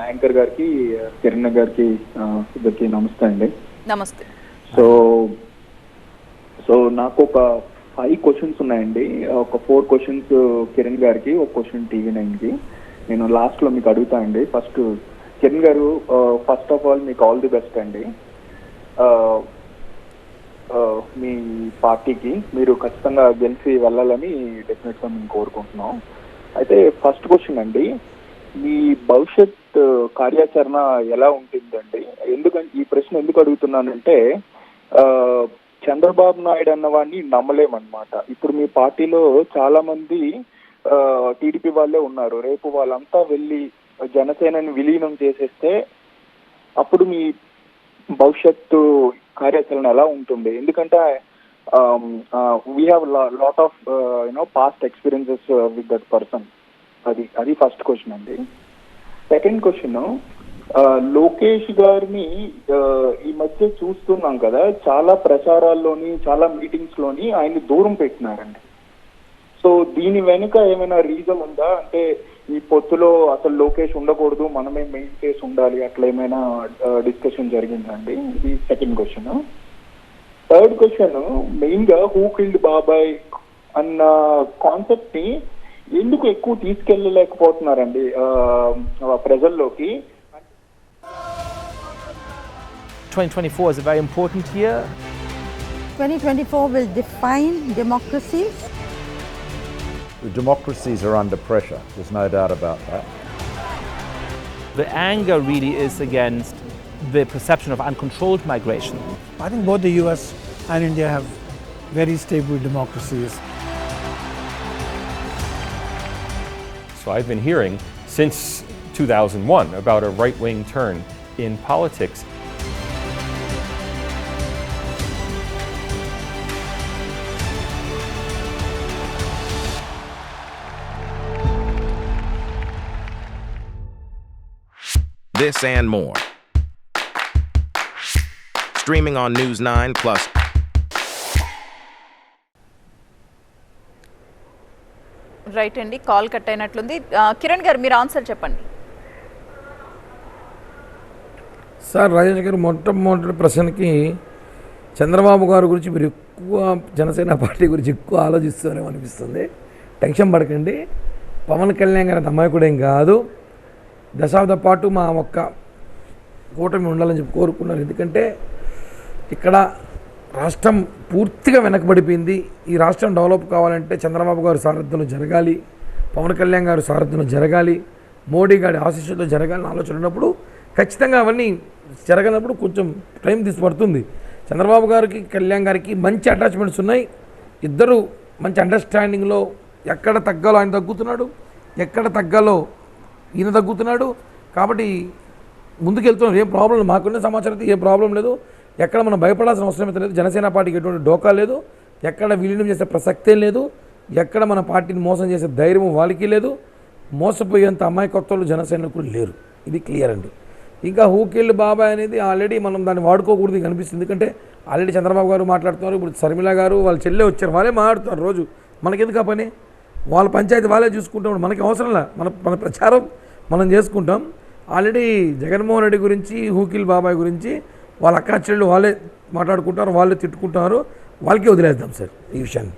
Anchor గారికి, కిరణ్ గారికి, ఇద్దరికి నమస్తే అండి. నమస్తే. సో సో నాకు ఒక 5 క్వశ్చన్స్ ఉన్నాయండి. ఒక 4 క్వశ్చన్స్ కిరణ్ గారికి, ఒక క్వశ్చన్ TV9కి. నేను లాస్ట్లో మీకు అడుగుతా అండి. ఫస్ట్ కిరణ్ గారు, ఫస్ట్ ఆఫ్ ఆల్ మీకు ఆల్ ది బెస్ట్ అండి. మీ పార్టీకి మీరు ఖచ్చితంగా గెలిచి వెళ్ళాలని డెఫినెట్గా మేము కోరుకుంటున్నాం. అయితే ఫస్ట్ క్వశ్చన్ అండి, మీ భవిష్యత్ కార్యాచరణ ఎలా ఉంటుందండి? ఎందుకంటే ఈ ప్రశ్న ఎందుకు అడుగుతున్నానంటే, చంద్రబాబు నాయుడు అన్నవాడిని నమ్మలేమన్నమాట. ఇప్పుడు మీ పార్టీలో చాలా మంది టీడీపీ వాళ్ళే ఉన్నారు. రేపు వాళ్ళంతా వెళ్ళి జనసేనని విలీనం చేసేస్తే అప్పుడు మీ భవిష్యత్తు కార్యాచరణ ఎలా ఉంటుంది? ఎందుకంటే we have lot of past experiences with that person. అది ఫస్ట్ క్వశ్చన్ అండి. సెకండ్ క్వశ్చన్, లోకేష్ గారిని ఈ మధ్య చూస్తున్నాం కదా, చాలా ప్రచారాల్లోని చాలా మీటింగ్స్ లోని ఆయన్ని దూరం పెట్టినారండి. సో దీని వెనుక ఏమైనా రీజన్ ఉందా? అంటే ఈ పొత్తులో అసలు లోకేష్ ఉండకూడదు, మనమే మెయిన్ కేసు ఉండాలి, అట్లా ఏమైనా డిస్కషన్ జరిగిందండి? ఇది second question. Third question, main గా హూ కిల్డ్ బాబాయ్ అన్న కాన్సెప్ట్ ని ఎందుకు ఎక్కువ తీసుకెళ్ళలేకపోతున్నారండి ప్రజల్లోకి? 2024 is a very important year. 2024 will define democracies. The democracies are under pressure, there's no doubt about that. The anger really is against the perception of uncontrolled migration. I think both the US and India have very stable democracies. So I've been hearing since 2001 about a right-wing turn in politics. This and more. Streaming on News 9 Plus. Right అండి, call cut అయినట్లుంది. Kiran గారు మీరు answer చెప్పండి. Sir, Rajesh గారు మొట్టమొదటి ప్రశ్నకి చంద్రబాబు గారి గురించి మీరు ఎక్కువ జనసేన పార్టీ గురించి ఎక్కువ ఆలోచిస్తారేమో అనిపిస్తుంది. టెన్షన్ పడకండి, పవన్ కళ్యాణ్ గారి అమాయకుడేం కాదు. దశాబ్ద పాటు మా ఒక్క కూటమి ఉండాలని చెప్పి కోరుకున్నారు. ఎందుకంటే ఇక్కడ రాష్ట్రం పూర్తిగా వెనకబడిపోయింది. ఈ రాష్ట్రం డెవలప్ కావాలంటే చంద్రబాబు గారి సారథ్యంలో జరగాలి, పవన్ కళ్యాణ్ గారి సారథ్యంలో జరగాలి, మోడీ గారి ఆశీస్సులతో జరగాలని ఆలోచన ఉన్నప్పుడు ఖచ్చితంగా అవన్నీ జరగనప్పుడు కొంచెం టైం పడుతుంది. చంద్రబాబు గారికి కళ్యాణ్ గారికి మంచి అటాచ్మెంట్స్ ఉన్నాయి. ఇద్దరు మంచి అండర్స్టాండింగ్లో ఎక్కడ తగ్గాలో ఆయన తగ్గుతున్నాడు, ఎక్కడ తగ్గాలో ఈయన తగ్గుతున్నాడు. కాబట్టి ముందుకెళ్తున్నాం. ఏం ప్రాబ్లం లేదు, మాకున్న సమాచారం అయితే ఏ ప్రాబ్లం లేదు. ఎక్కడ మనం భయపడాల్సిన అవసరం అయితే లేదు. జనసేన పార్టీకి ఎటువంటి డోకా లేదు, ఎక్కడ విలీనం చేసే ప్రసక్తే లేదు, ఎక్కడ మన పార్టీని మోసం చేసే ధైర్యం వాళ్ళకి లేదు, మోసపోయేంత అమాయకత్వాలు జనసేనకు లేరు. ఇది క్లియర్ అండి. ఇంకా హూ కిల్డ్ బాబాయ్ అనేది ఆల్రెడీ మనం దాన్ని వాడుకోకూడదు కనిపిస్తుంది. ఎందుకంటే ఆల్రెడీ చంద్రబాబు గారు మాట్లాడుతున్నారు, ఇప్పుడు శర్మిల గారు వాళ్ళ చెల్లె వచ్చారు, వాళ్ళే మాట్లాడుతున్నారు రోజు. మనకెందుకు ఆ పని? వాళ్ళ పంచాయతీ వాళ్ళే చూసుకుంటాం, మనకి అవసరంలా. మన ప్రచారం మనం చేసుకుంటాం. ఆల్రెడీ జగన్మోహన్ రెడ్డి గురించి, హూకిల్ బాబాయ్ గురించి వాళ్ళ అక్క చెల్లెళ్ళు వాళ్ళే మాట్లాడుకుంటారు, వాళ్ళే తిట్టుకుంటున్నారు. వాళ్ళకే వదిలేద్దాం సార్ ఈ విషయాన్ని.